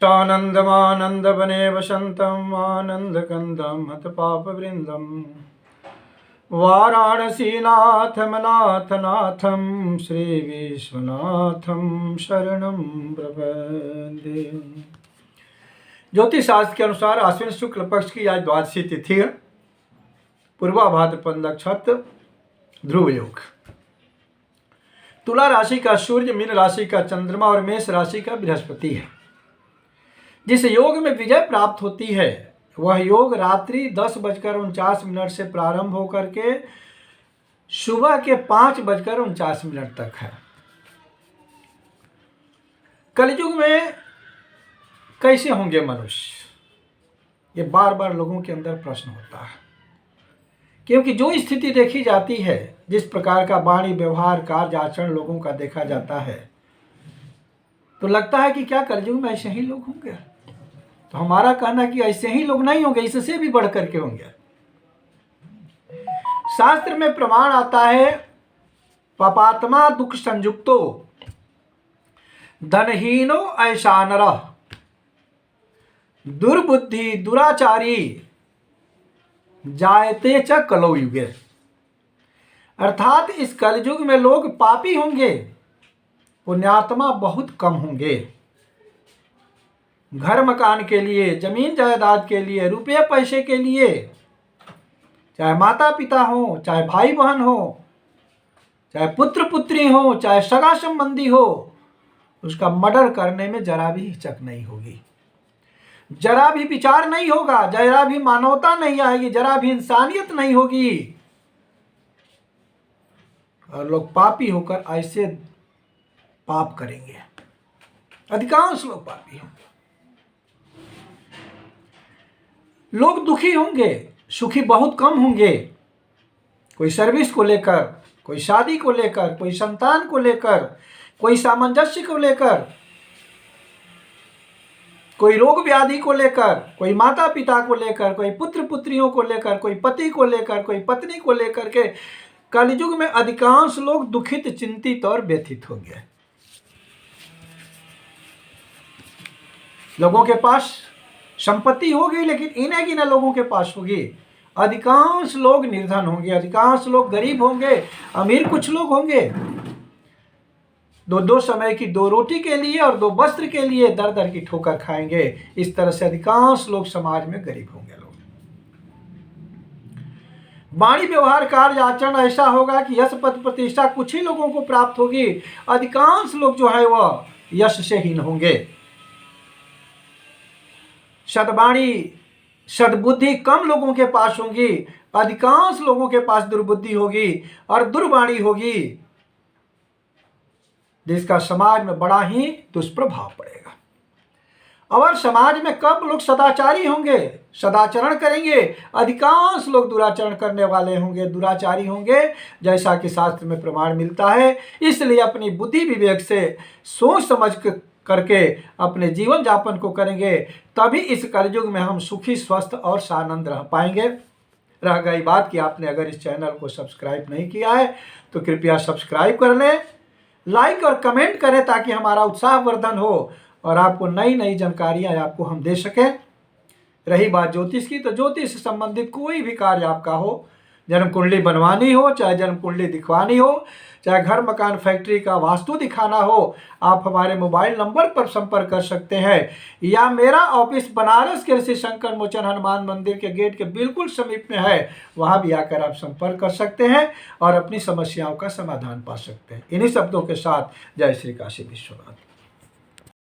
अष्टानन्दमानन्दवने वसन्तम् आनन्दकन्दं हतपापवृन्दं वाराणसीनाथमनाथनाथं श्रीविश्वनाथं शरणं प्रपद्ये। ज्योतिष शास्त्र के अनुसार आश्विन शुक्ल पक्ष की आज द्वादशी तिथि है। पूर्वा भाद्रपद नक्षत्र, ध्रुव योग। तुला राशि का सूर्य, मीन राशि का चंद्रमा और मेष राशि का बृहस्पति है। जिस योग में विजय प्राप्त होती है वह योग रात्रि 10:49 से प्रारंभ होकर के सुबह के 5:49 तक है। कलयुग में कैसे होंगे मनुष्य, ये बार बार लोगों के अंदर प्रश्न होता है, क्योंकि जो स्थिति देखी जाती है, जिस प्रकार का वाणी व्यवहार कार्य आचरण लोगों का देखा जाता है, तो लगता है कि क्या कलयुग में ऐसे ही लोग होंगे। तो हमारा कहना कि ऐसे ही लोग नहीं होंगे, इससे भी बढ़ करके होंगे। शास्त्र में प्रमाण आता है, पापात्मा दुख संयुक्तो धनहीनो ऐसा नरः दुर्बुद्धि दुराचारी जायते च कलौ युगे। अर्थात इस कलयुग में लोग पापी होंगे, पुण्यात्मा बहुत कम होंगे। घर मकान के लिए, जमीन जायदाद के लिए, रुपये पैसे के लिए, चाहे माता पिता हो, चाहे भाई बहन हो, चाहे पुत्र पुत्री हो, चाहे सगा संबंधी हो, उसका मर्डर करने में जरा भी हिचक नहीं होगी, जरा भी विचार नहीं होगा, जरा भी मानवता नहीं आएगी, जरा भी इंसानियत नहीं होगी। और लोग पापी होकर ऐसे पाप करेंगे। अधिकांश लोग पापी होंगे। लोग दुखी होंगे, सुखी बहुत कम होंगे। कोई सर्विस को लेकर, कोई शादी को लेकर, कोई संतान को लेकर, कोई सामंजस्य को लेकर, कोई रोग व्याधि को लेकर, कोई माता पिता को लेकर, कोई पुत्र पुत्रियों को लेकर, कोई पति को लेकर, कोई पत्नी को लेकर के कलयुग में अधिकांश लोग दुखित, चिंतित और व्यथित होंगे। लोगों के पास संपत्ति होगी, लेकिन इन्हें गिने लोगों के पास होगी। अधिकांश लोग निर्धन होंगे, अधिकांश लोग गरीब होंगे, अमीर कुछ लोग होंगे। दो समय की 2 रोटी के लिए और 2 वस्त्र के लिए दर दर की ठोकर खाएंगे। इस तरह से अधिकांश लोग समाज में गरीब होंगे। लोग वाणी व्यवहार कार्य आचरण ऐसा होगा कि यश पद प्रतिष्ठा कुछ ही लोगों को प्राप्त होगी। अधिकांश लोग जो है वह यश से हीन होंगे। सद्वाणी सद्बुद्धि कम लोगों के पास होगी, अधिकांश लोगों के पास दुर्बुद्धि होगी और दुर्वाणी होगी, जिसका समाज में बड़ा ही दुष्प्रभाव पड़ेगा। और समाज में कब लोग सदाचारी होंगे, सदाचरण करेंगे, अधिकांश लोग दुराचरण करने वाले होंगे, दुराचारी होंगे, जैसा कि शास्त्र में प्रमाण मिलता है। इसलिए अपनी बुद्धि विवेक से सोच समझ करके अपने जीवन यापन को करेंगे, तभी इस कलयुग में हम सुखी, स्वस्थ और सानंद रह पाएंगे। रह गई बात कि आपने अगर इस चैनल को सब्सक्राइब नहीं किया है तो कृपया सब्सक्राइब कर लें, लाइक और कमेंट करें, ताकि हमारा उत्साहवर्धन हो और आपको नई नई जानकारियां आपको हम दे सकें। रही बात ज्योतिष की, तो ज्योतिष से संबंधित कोई भी कार्य आपका हो, जन्म कुंडली बनवानी हो, चाहे जन्म कुंडली दिखवानी हो, चाहे घर मकान फैक्ट्री का वास्तु दिखाना हो, आप हमारे मोबाइल नंबर पर संपर्क कर सकते हैं, या मेरा ऑफिस बनारस के श्री शंकर मोचन हनुमान मंदिर के गेट के बिल्कुल समीप में है, वहां भी आकर आप संपर्क कर सकते हैं और अपनी समस्याओं का समाधान पा सकते हैं। इन्हीं शब्दों के साथ जय श्री काशी विश्वनाथ।